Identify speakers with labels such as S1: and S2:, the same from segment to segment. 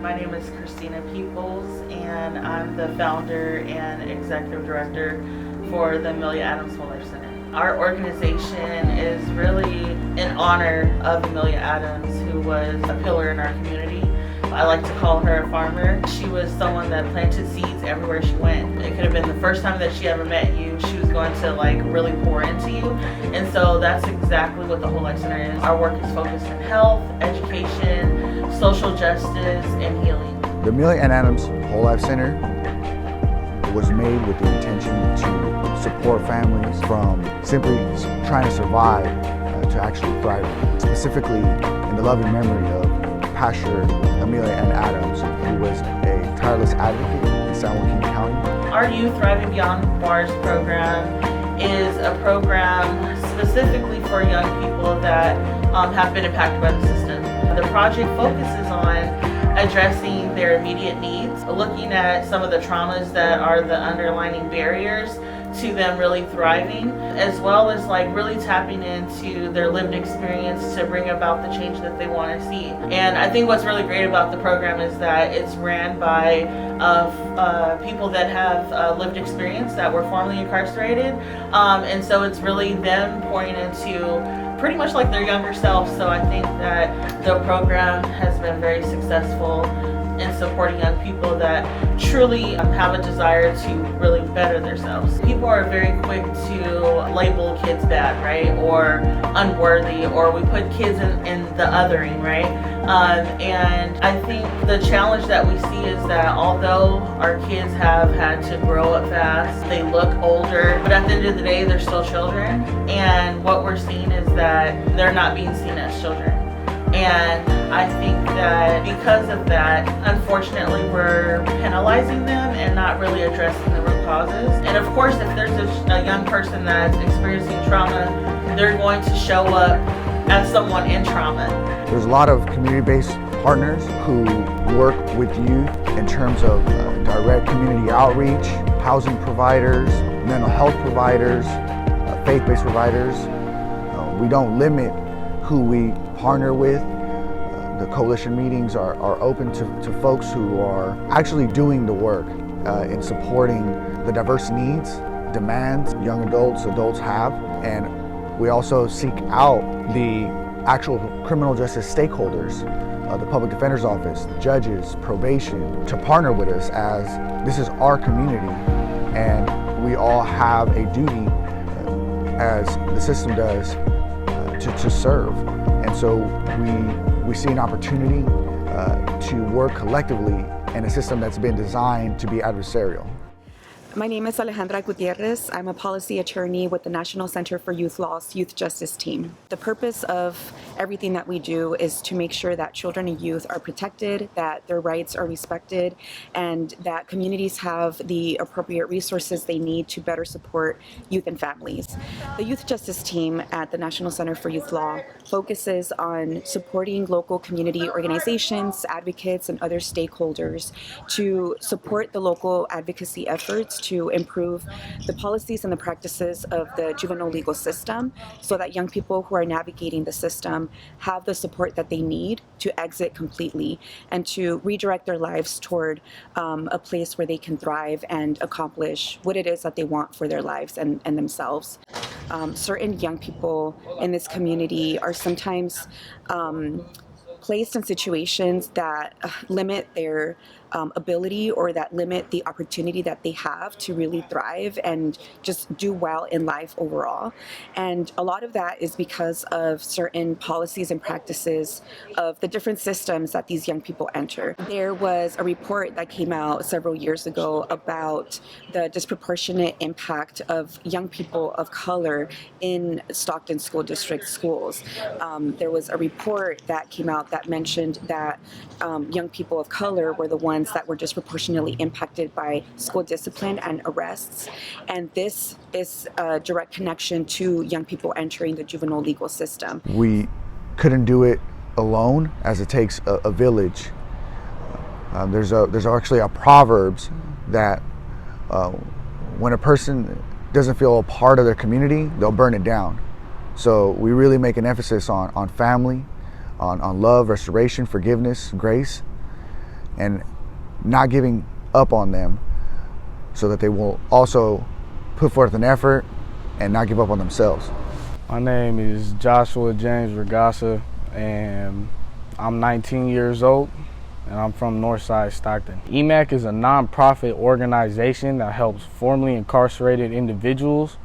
S1: My name is Christina Peoples, and I'm the founder and executive director for the Amelia Adams Whole Life Center. Our organization is really in honor of Amelia Adams, who was a pillar in our community. I like to call her a farmer. She was someone that planted seeds everywhere she went. It could have been the first time that she ever met you. She was going to really pour into you. And so that's exactly what the Whole Life Center is. Our work is focused on health, education, social justice, and healing.
S2: The Amelia Adams Whole Life Center was made with the intention to support families from simply trying to survive to actually thriving. Specifically in the loving memory of Pastor Amelia Adams, who was a tireless advocate in San Joaquin County.
S1: Our Youth Thriving Beyond Bars program is a program specifically for young people that have been impacted by the system. The project focuses on addressing their immediate needs, looking at some of the traumas that are the underlying barriers to them really thriving, as well as really tapping into their lived experience to bring about the change that they want to see. And I think what's really great about the program is that it's ran by people that have lived experience that were formerly incarcerated, and so it's really them pouring into pretty much like their younger selves. So I think that the program has been very successful in supporting young people that truly have a desire to really better themselves. People are very quick to label kids bad, right? Or unworthy, or we put kids in the othering, right? And I think the challenge that we see is that although our kids have had to grow up fast, they look older, but at the end of the day, they're still children. And what we're seeing is that they're not being seen as children. And I think that because of that, unfortunately, we're penalizing them and not really addressing the root causes. And of course, if there's a young person that's experiencing trauma, they're going to show up as someone in trauma.
S2: There's a lot of community-based partners who work with youth in terms of direct community outreach, housing providers, mental health providers, faith-based providers. We don't limit who we partner with. The coalition meetings are open to folks who are actually doing the work in supporting the diverse needs, demands young adults have. And we also seek out the actual criminal justice stakeholders, the public defender's office, the judges, probation, to partner with us, as this is our community and we all have a duty, as the system does, to serve. And so we see an opportunity to work collectively in a system that's been designed to be adversarial.
S3: My name is Alejandra Gutierrez. I'm a policy attorney with the National Center for Youth Law's Youth Justice Team. The purpose of everything that we do is to make sure that children and youth are protected, that their rights are respected, and that communities have the appropriate resources they need to better support youth and families. The Youth Justice Team at the National Center for Youth Law focuses on supporting local community organizations, advocates, and other stakeholders to support the local advocacy efforts to improve the policies and the practices of the juvenile legal system, so that young people who are navigating the system have the support that they need to exit completely and to redirect their lives toward a place where they can thrive and accomplish what it is that they want for their lives and themselves. Certain young people in this community are sometimes placed in situations that limit their ability, or that limit the opportunity that they have to really thrive and just do well in life overall. And a lot of that is because of certain policies and practices of the different systems that these young people enter. There was a report that came out several years ago about the disproportionate impact of young people of color in Stockton School District schools. There was a report that came out that mentioned that young people of color were the ones that were disproportionately impacted by school discipline and arrests. And this is a direct connection to young people entering the juvenile legal system.
S2: We couldn't do it alone, as it takes a village. There's actually a Proverbs that when a person doesn't feel a part of their community, they'll burn it down. So we really make an emphasis on family, on love, restoration, forgiveness, grace, and not giving up on them so that they will also put forth an effort and not give up on themselves.
S4: My name is Joshua James Regassa, and I'm 19 years old, and I'm from Northside Stockton. EMAC is a nonprofit organization that helps formerly incarcerated individuals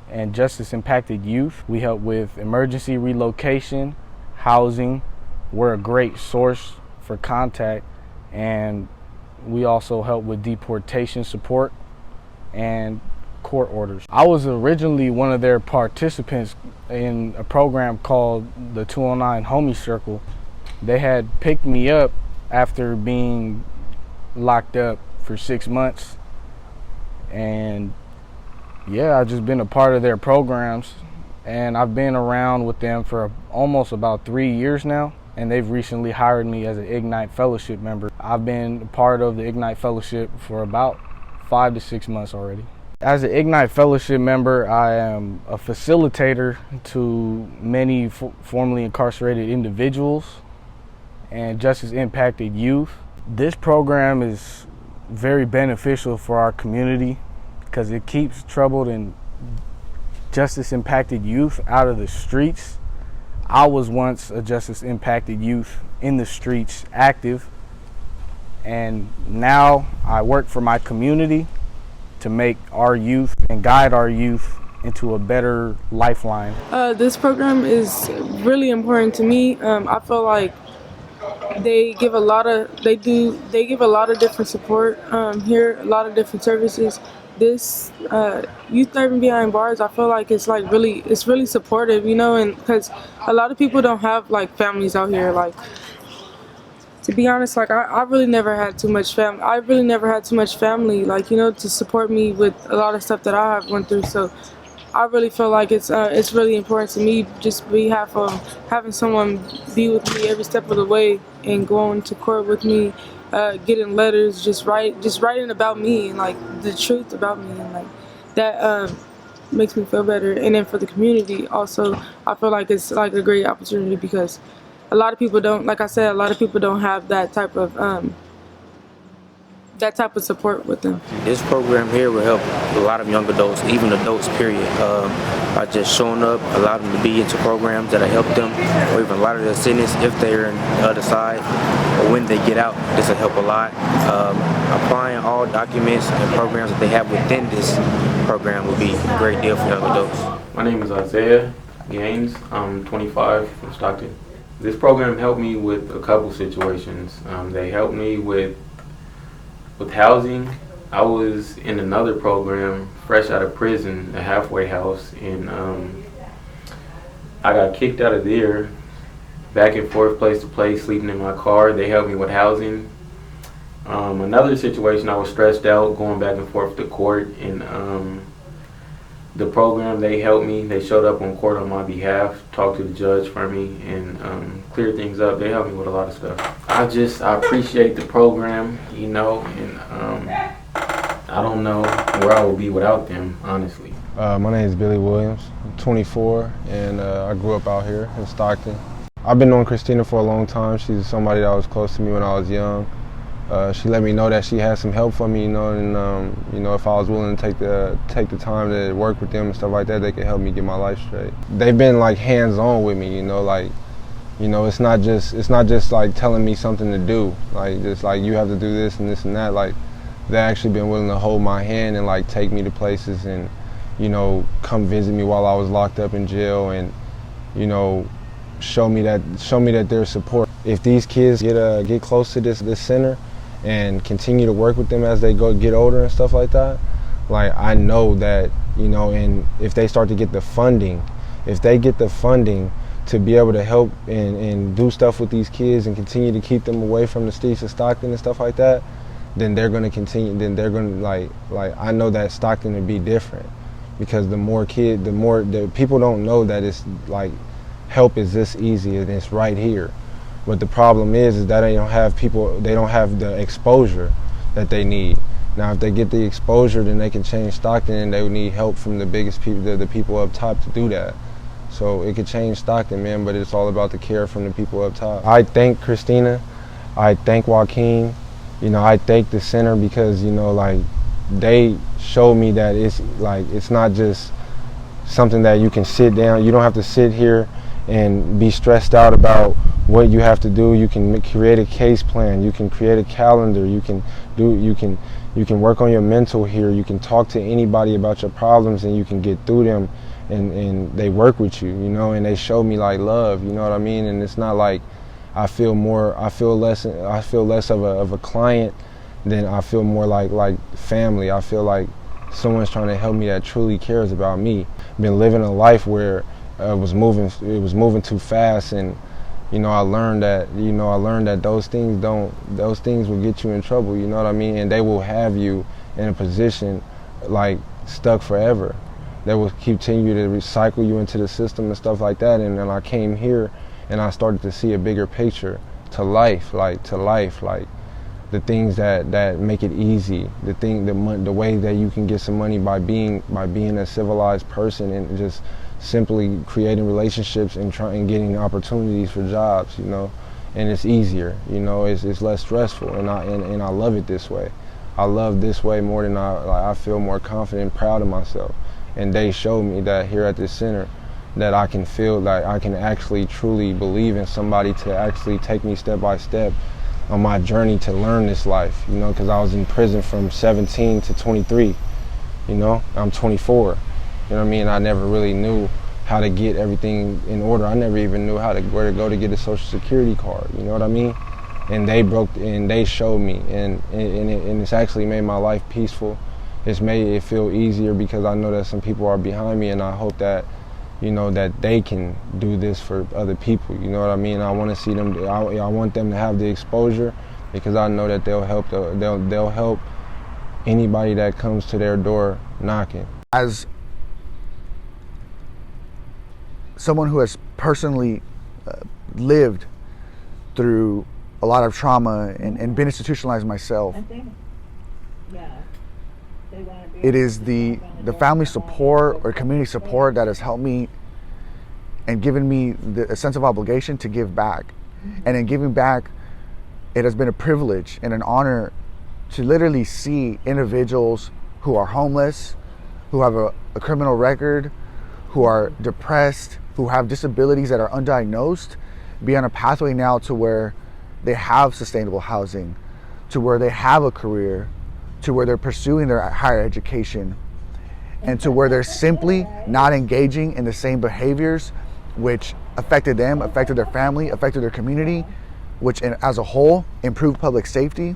S4: and justice-impacted youth. We help with emergency relocation, housing. We're a great source for contact, and we also help with deportation support and court orders. I was originally one of their participants in a program called the 209 Homie Circle. They had picked me up after being locked up for 6 months, and yeah, I've just been a part of their programs, and I've been around with them for almost about 3 years now, and they've recently hired me as an Ignite Fellowship member. I've been a part of the Ignite Fellowship for about 5 to 6 months already. As an Ignite Fellowship member, I am a facilitator to many formerly incarcerated individuals and justice-impacted youth. This program is very beneficial for our community because it keeps troubled and justice-impacted youth out of the streets. I was once a justice-impacted youth in the streets, active, and now I work for my community to make our youth and guide our youth into a better lifeline.
S5: This program is really important to me. I feel like they give a lot of different support here, a lot of different services. This youth therapy behind bars, I feel like it's really supportive, you know, and because a lot of people don't have like families out here. Like, to be honest, like I really never had too much family. I really never had too much family, like, you know, to support me with a lot of stuff that I have went through. So I really feel like it's really important to me just having someone be with me every step of the way and going to court with me, getting letters, just writing about me and like the truth about me, and like that makes me feel better. And then for the community also, I feel like it's like a great opportunity because a lot of people don't, like I said, a lot of people don't have that type of support with them.
S6: This program here will help a lot of young adults, even adults, period, by just showing up, allow them to be into programs that help them, or even a lot of their sentence if they're on the other side, or when they get out. This will help a lot. Applying all documents and programs that they have within this program will be a great deal for young adults.
S7: My name is Isaiah Gaines. I'm 25 from Stockton. This program helped me with a couple situations. They helped me with housing. I was in another program, fresh out of prison, a halfway house, and I got kicked out of there, back and forth, place to place, sleeping in my car. They helped me with housing. Another situation, I was stressed out, going back and forth to court, and the program, they helped me. They showed up on court on my behalf, talked to the judge for me, and cleared things up. They helped me with a lot of stuff. I appreciate the program, you know, and I don't know where I would be without them, honestly.
S8: My name is Billy Williams. I'm 24, and I grew up out here in Stockton. I've been knowing Christina for a long time. She's somebody that was close to me when I was young. She let me know that she had some help for me, you know, and you know, if I was willing to take the time to work with them and stuff like that, they could help me get my life straight. They've been like hands-on with me, you know, like, you know, it's not just like telling me something to do, like just like you have to do this and this and that. Like, they actually been willing to hold my hand and like take me to places and, you know, come visit me while I was locked up in jail and, you know, show me that there's support. If these kids get close to this center and continue to work with them as they get older and stuff like that, like, I know that, you know, and if they start to get the funding, to be able to help and do stuff with these kids and continue to keep them away from the streets of Stockton and stuff like that, then they're going to continue, then they're going to like I know that Stockton would be different, because the people don't know that it's like help is this easy and it's right here. But the problem is that they don't have the exposure that they need. Now, if they get the exposure, then they can change Stockton, and they would need help from the biggest people, the people up top, to do that. So it could change Stockton, man, but it's all about the care from the people up top. I thank Christina, I thank Joaquin, You know, I thank the center because, you know, like, they showed me that it's not just something that you can sit down. You don't have to sit here and be stressed out about what you have to do. You can create a case plan. You can create a calendar. You can work on your mental here. You can talk to anybody about your problems and you can get through them, and they work with you, you know, and they show me like love, you know what I mean? And it's not like I feel less of a client than I feel more like family. I feel like someone's trying to help me that truly cares about me. Been living a life where it was moving too fast, and you know, I learned that those things will get you in trouble, you know what I mean? And they will have you in a position like stuck forever. They will continue to recycle you into the system and stuff like that. And then I came here and I started to see a bigger picture to life, like the things that make it easy, the way that you can get some money by being a civilized person and just simply creating relationships and getting opportunities for jobs, you know. And it's easier, you know, it's less stressful, and I love it this way. I love this way more than I feel more confident and proud of myself. And they showed me that here at this center, that I can feel like I can actually truly believe in somebody to actually take me step by step on my journey to learn this life, you know, because I was in prison from 17 to 23, you know. I'm 24, you know what I mean? I never really knew how to get everything in order. I never even knew where to go to get a Social Security card, you know what I mean? And they showed me, and it's actually made my life peaceful. It's made it feel easier because I know that some people are behind me, and I hope that, you know, that they can do this for other people, you know what I mean? I want to see them, I want them to have the exposure, because I know that they'll help anybody that comes to their door knocking.
S2: As someone who has personally lived through a lot of trauma and been institutionalized myself, it is the family support or community support that has helped me and given me a sense of obligation to give back. And in giving back, it has been a privilege and an honor to literally see individuals who are homeless, who have a criminal record, who are depressed, who have disabilities that are undiagnosed, be on a pathway now to where they have sustainable housing, to where they have a career, to where they're pursuing their higher education, and to where they're simply not engaging in the same behaviors which affected them, affected their family, affected their community, which as a whole improved public safety,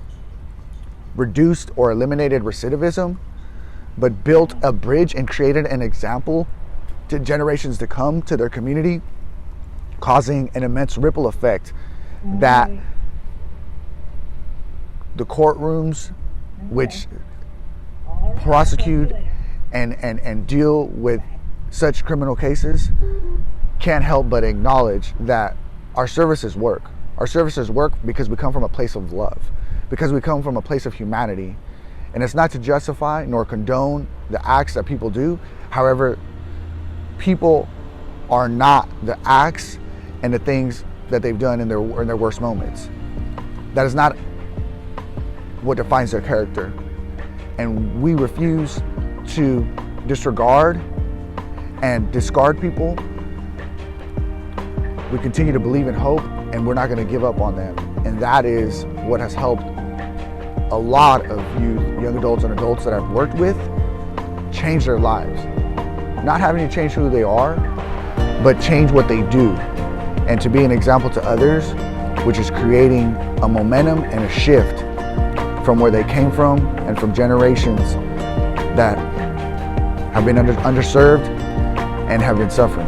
S2: reduced or eliminated recidivism, but built a bridge and created an example to generations to come to their community, causing an immense ripple effect that the courtrooms which prosecute and deal with such criminal cases can't help but acknowledge that our services work. Our services work because we come from a place of love, because we come from a place of humanity. And it's not to justify nor condone the acts that people do. However, people are not the acts and the things that they've done in their worst moments. That is not what defines their character. And we refuse to disregard and discard people. We continue to believe in hope, and we're not going to give up on them. And that is what has helped a lot of youth, young adults and adults that I've worked with change their lives. Not having to change who they are, but change what they do. And to be an example to others, which is creating a momentum and a shift from where they came from and from generations that have been underserved and have been suffering.